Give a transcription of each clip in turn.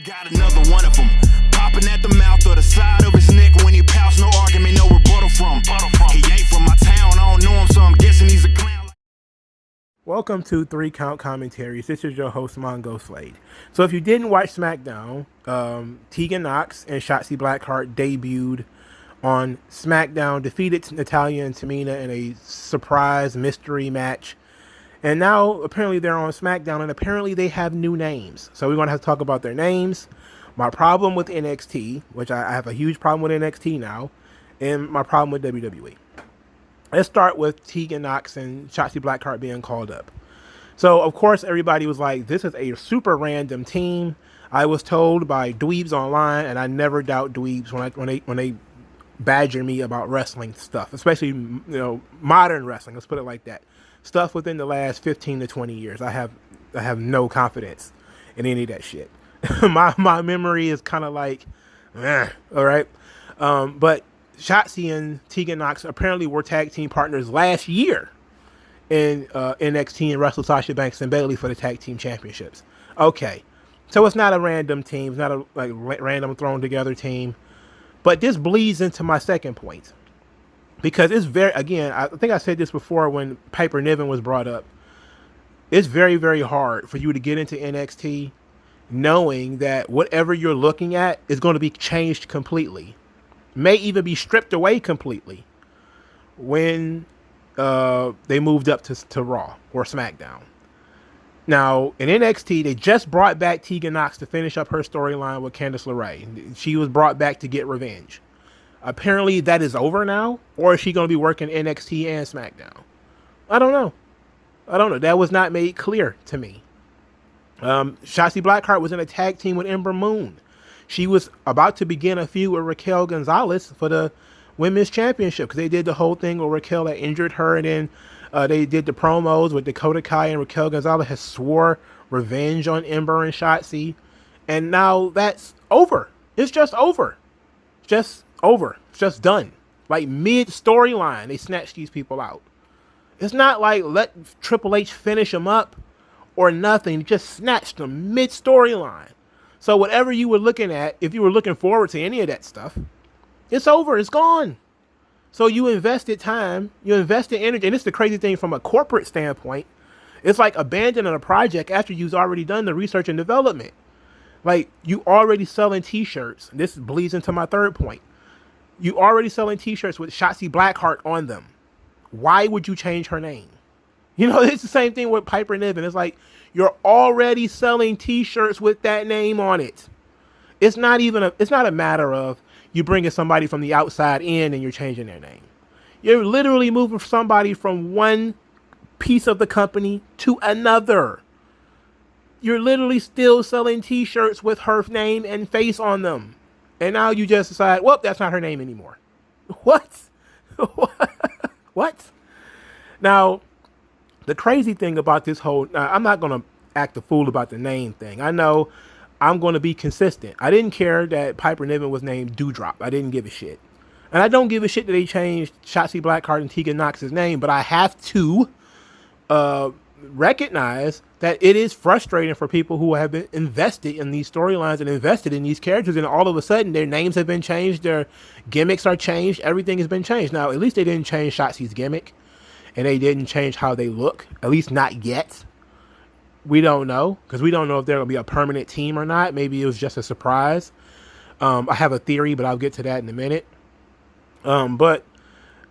We got another one of them. Popping at the mouth or the side of his neck when he pouts. No argument, no rebuttal from. He ain't from my town, I don't know him, so I'm guessing he's a clown. Welcome to 3 Count Commentaries. This is your host, MagMongoSlade. So if you didn't watch Smackdown, Tegan Nox and Shotzi Blackheart debuted on Smackdown, defeated Natalya and Tamina in a surprise mystery match. And now, apparently, they're on SmackDown, and apparently they have new names. So we're going to have to talk about their names, my problem with NXT, which I have a huge problem with NXT now, and my problem with WWE. Let's start with Tegan Nox and Shotzi Blackheart being called up. So, of course, everybody was like, this is a super random team. I was told by dweebs online, and I never doubt dweebs when they badger me about wrestling stuff, especially, modern wrestling. Let's put it like that. Stuff within the last 15 to 20 years. I have no confidence in any of that shit. my memory is kind of like, all right. But Shotzi and Tegan Nox apparently were tag team partners last year in NXT and wrestled Sasha Banks and Bayley for the tag team championships. Okay, so it's not a random team. It's not a random thrown together team. But this bleeds into my second point. Because it's I think I said this before when Piper Niven was brought up. It's very, very hard for you to get into NXT knowing that whatever you're looking at is going to be changed completely. May even be stripped away completely when they moved up to Raw or SmackDown. Now, in NXT, they just brought back Tegan Nox to finish up her storyline with Candice LeRae. She was brought back to get revenge. Apparently that is over now, or is she going to be working NXT and SmackDown? I don't know. That was not made clear to me. Shotzi Blackheart was in a tag team with Ember Moon. She was about to begin a feud with Raquel Gonzalez for the women's championship because they did the whole thing where Raquel had injured her, and then they did the promos with Dakota Kai, and Raquel Gonzalez has swore revenge on Ember and Shotzi, and now that's over. It's just over. It's just done. Like mid storyline, they snatched these people out. It's not like let Triple H finish them up or nothing. Just snatched them mid storyline. So whatever you were looking at, if you were looking forward to any of that stuff, it's over. It's gone. So you invested time, you invested energy, and it's the crazy thing from a corporate standpoint. It's like abandoning a project after you've already done the research and development. Like you already selling T-shirts. This bleeds into my third point. You already selling T-shirts with Shotzi Blackheart on them. Why would you change her name? It's the same thing with Piper Niven. It's like you're already selling T-shirts with that name on it. It's not a matter of you bringing somebody from the outside in and you're changing their name. You're literally moving somebody from one piece of the company to another. You're literally still selling T-shirts with her name and face on them. And now you just decide, well, that's not her name anymore. What? What? Now, the crazy thing about this I'm not going to act a fool about the name thing. I know I'm going to be consistent. I didn't care that Piper Niven was named Dewdrop. I didn't give a shit. And I don't give a shit that they changed Shotzi Blackheart and Tegan Nox's name, but I have to recognize that it is frustrating for people who have been invested in these storylines and invested in these characters, and all of a sudden their names have been changed, their gimmicks are changed, everything has been changed. Now, at least they didn't change Shotzi's gimmick, and they didn't change how they look, at least not yet. We don't know, because we don't know if they're going to be a permanent team or not. Maybe it was just a surprise. I have a theory, but I'll get to that in a minute. But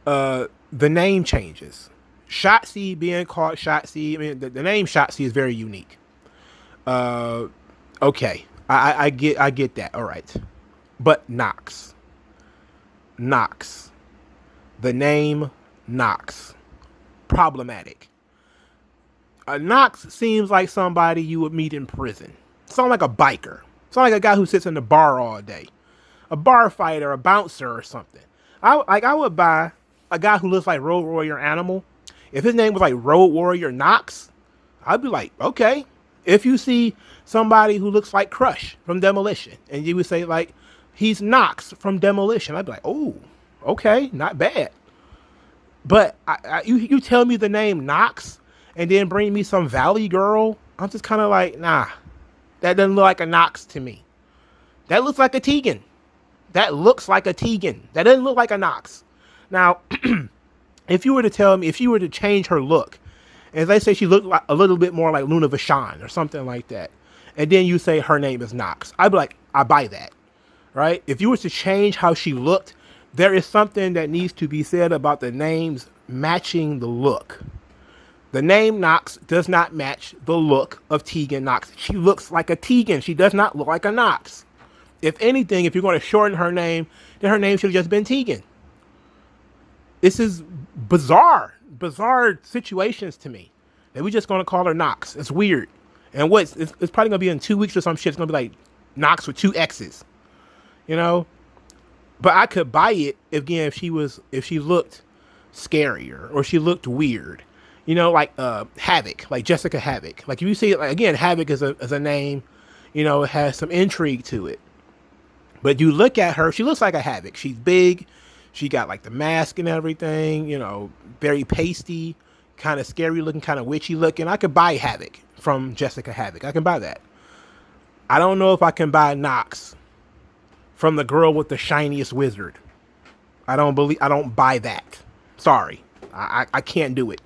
the name changes. Shotzi being called Shotzi, I mean, the name Shotzi is very unique. Okay, I get that. All right, but Nox, the name Nox, problematic. Nox seems like somebody you would meet in prison. Sound like a biker. Sound like a guy who sits in the bar all day, a bar fighter, a bouncer, or something. I would buy a guy who looks like Road Warrior Animal. If his name was like Road Warrior Nox, I'd be like, okay. If you see somebody who looks like Crush from Demolition, and you would say like, he's Nox from Demolition, I'd be like, oh, okay, not bad. But you tell me the name Nox, and then bring me some Valley Girl, I'm just kind of like, nah, that doesn't look like a Nox to me. That looks like a Tegan. That looks like a Tegan. That doesn't look like a Nox. Now, if you were to tell me, if you were to change her look, and they say she looked like a little bit more like Luna Vachon or something like that, and then you say her name is Nox, I'd be like, I buy that, right? If you were to change how she looked, there is something that needs to be said about the names matching the look. The name Nox does not match the look of Tegan Nox. She looks like a Tegan. She does not look like a Nox. If anything, if you're going to shorten her name, then her name should have just been Tegan. This is bizarre situations to me. That we're just going to call her Nox. It's weird. And it's probably going to be in 2 weeks or some shit. It's going to be like Nox with 2 X's. You know? But I could buy it if she looked scarier or she looked weird. You know, like Havoc, like Jessica Havoc. Like if you see it, like, again, Havoc is a name, you know, it has some intrigue to it. But you look at her, she looks like a Havoc. She's big. She got like the mask and everything, you know, very pasty, kind of scary looking, kind of witchy looking. I could buy Havoc from Jessica Havoc. I can buy that. I don't know if I can buy Nox from the girl with the shiniest wizard. I don't buy that. Sorry. I can't do it.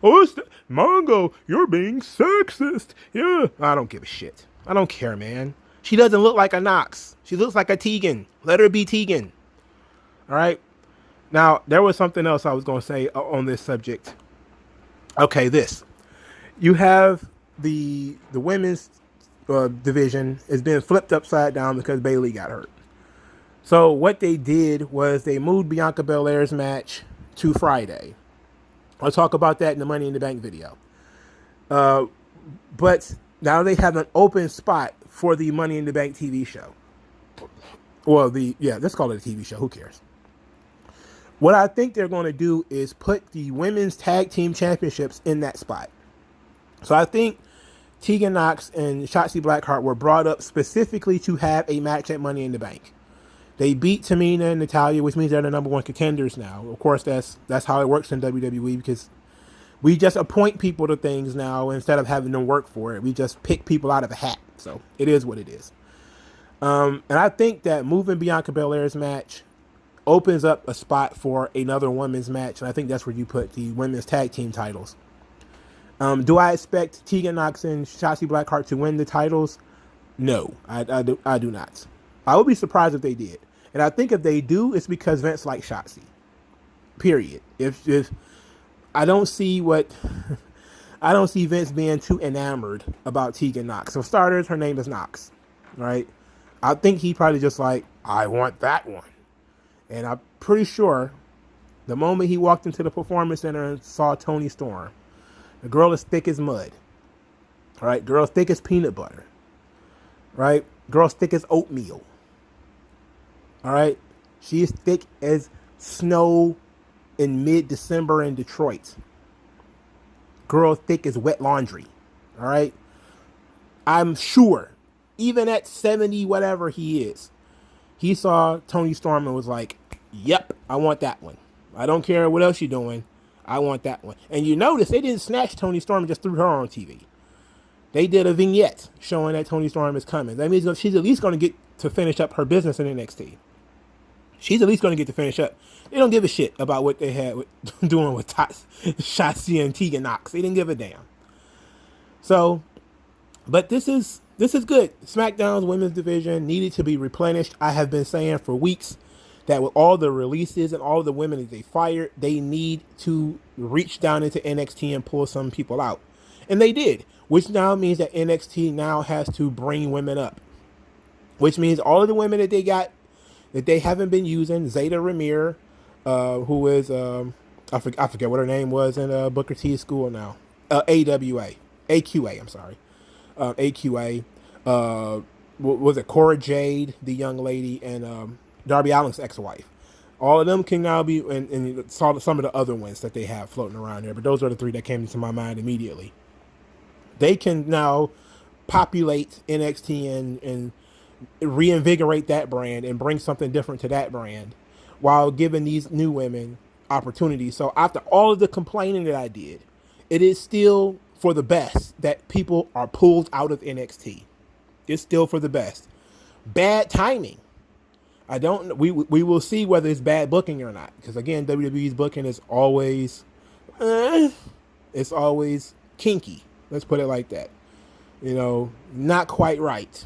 Oh, Mongo, you're being sexist. Yeah. I don't give a shit. I don't care, man. She doesn't look like a Nox. She looks like a Tegan. Let her be Tegan. All right. Now, there was something else I was going to say on this subject. Okay, this. You have the women's division is being flipped upside down because Bayley got hurt. So what they did was they moved Bianca Belair's match to Friday. I'll talk about that in the Money in the Bank video. But now they have an open spot for the Money in the Bank TV show. Well, let's call it a TV show. Who cares? What I think they're going to do is put the women's tag team championships in that spot. So I think Tegan Nox and Shotzi Blackheart were brought up specifically to have a match at Money in the Bank. They beat Tamina and Natalya, which means they're the number one contenders now. Of course, that's how it works in WWE because we just appoint people to things now instead of having them work for it. We just pick people out of a hat. So it is what it is. And I think that moving Bianca Belair's match opens up a spot for another women's match. And I think that's where you put the women's tag team titles. Do I expect Tegan Nox and Shotzi Blackheart to win the titles? No, I do not. I would be surprised if they did. And I think if they do, it's because Vince likes Shotzi. Period. If I don't see Vince being too enamored about Tegan Nox. For starters, her name is Nox, right? I think he probably just like, I want that one. And I'm pretty sure the moment he walked into the Performance Center and saw Toni Storm, the girl is thick as mud, right? Girl thick as peanut butter, right? Girl thick as oatmeal, all right? She is thick as snow in mid-December in Detroit. Girl thick as wet laundry, all right? I'm sure, even at 70, whatever he is, he saw Toni Storm and was like, yep, I want that one. I don't care what else you're doing. I want that one. And you notice they didn't snatch Toni Storm and just threw her on TV. They did a vignette showing that Toni Storm is coming. That means she's at least going to get to finish up her business in NXT. She's at least going to get to finish up. They don't give a shit about what they had doing with Shotzi and Tegan Nox. They didn't give a damn. So, but this is good. SmackDown's women's division needed to be replenished. I have been saying for weeks that with all the releases and all the women that they fired, they need to reach down into NXT and pull some people out. And they did, which now means that NXT now has to bring women up. Which means all of the women that they got, that they haven't been using, Zeta Ramir, who is, I forget what her name was in Booker T's school now. AQA, I'm sorry. AQA. Was it Cora Jade, the young lady, and Darby Allin's ex-wife. All of them can now be, and saw some of the other ones that they have floating around there, but those are the three that came into my mind immediately. They can now populate NXT and reinvigorate that brand and bring something different to that brand while giving these new women opportunities. So after all of the complaining that I did, it is still for the best that people are pulled out of NXT. It's still for the best. bad timing. I don't. We will see whether it's bad booking or not. Because again, WWE's booking is always, it's always kinky. Let's put it like that. You know, not quite right.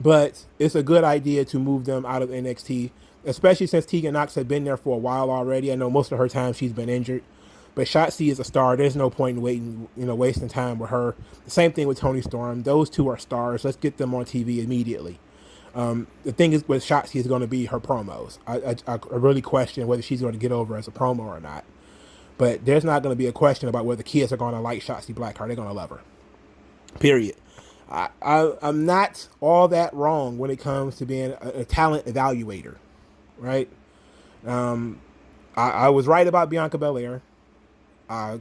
But it's a good idea to move them out of NXT, especially since Tegan Nox had been there for a while already. I know most of her time she's been injured. But Shotzi is a star. There's no point in wasting time with her. The same thing with Toni Storm. Those two are stars. Let's get them on TV immediately. The thing is with Shotzi is going to be her promos. I really question whether she's going to get over as a promo or not. But there's not going to be a question about whether the kids are going to like Shotzi Blackheart. They're going to love her. Period. I'm not all that wrong when it comes to being a talent evaluator, right? I was right about Bianca Belair. I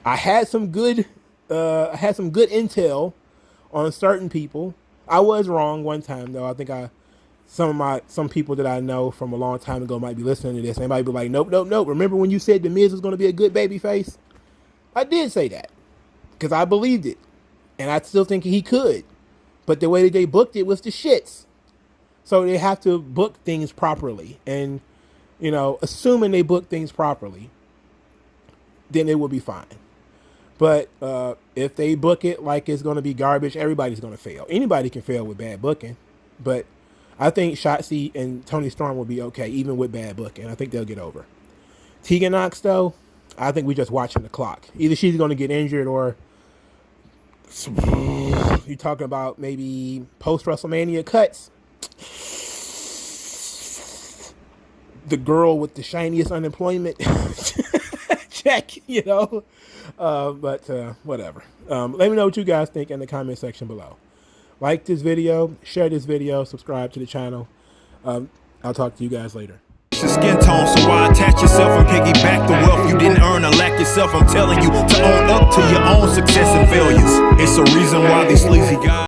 had some good intel on certain people. I was wrong one time though. I think some people that I know from a long time ago might be listening to this. They might be like, nope. Remember when you said The Miz was going to be a good baby face? I did say that because I believed it. And I still think he could. But the way that they booked it was the shits. So they have to book things properly. And, assuming they book things properly, then it will be fine. But if they book it like it's going to be garbage, everybody's going to fail. Anybody can fail with bad booking. But I think Shotzi and Toni Storm will be okay, even with bad booking. I think they'll get over. Tegan Nox, though, I think we're just watching the clock. Either she's going to get injured or you're talking about maybe post-WrestleMania cuts. The girl with the shiniest unemployment check, but whatever. Let me know what you guys think in the comment section below. Like this video, share this video, subscribe to the channel. I'll talk to you guys later. Your skin tone, so why attach yourself and piggyback the wealth you didn't earn or lack yourself? I'm telling you to own up to your own success and failures. It's a reason why these sleazy guys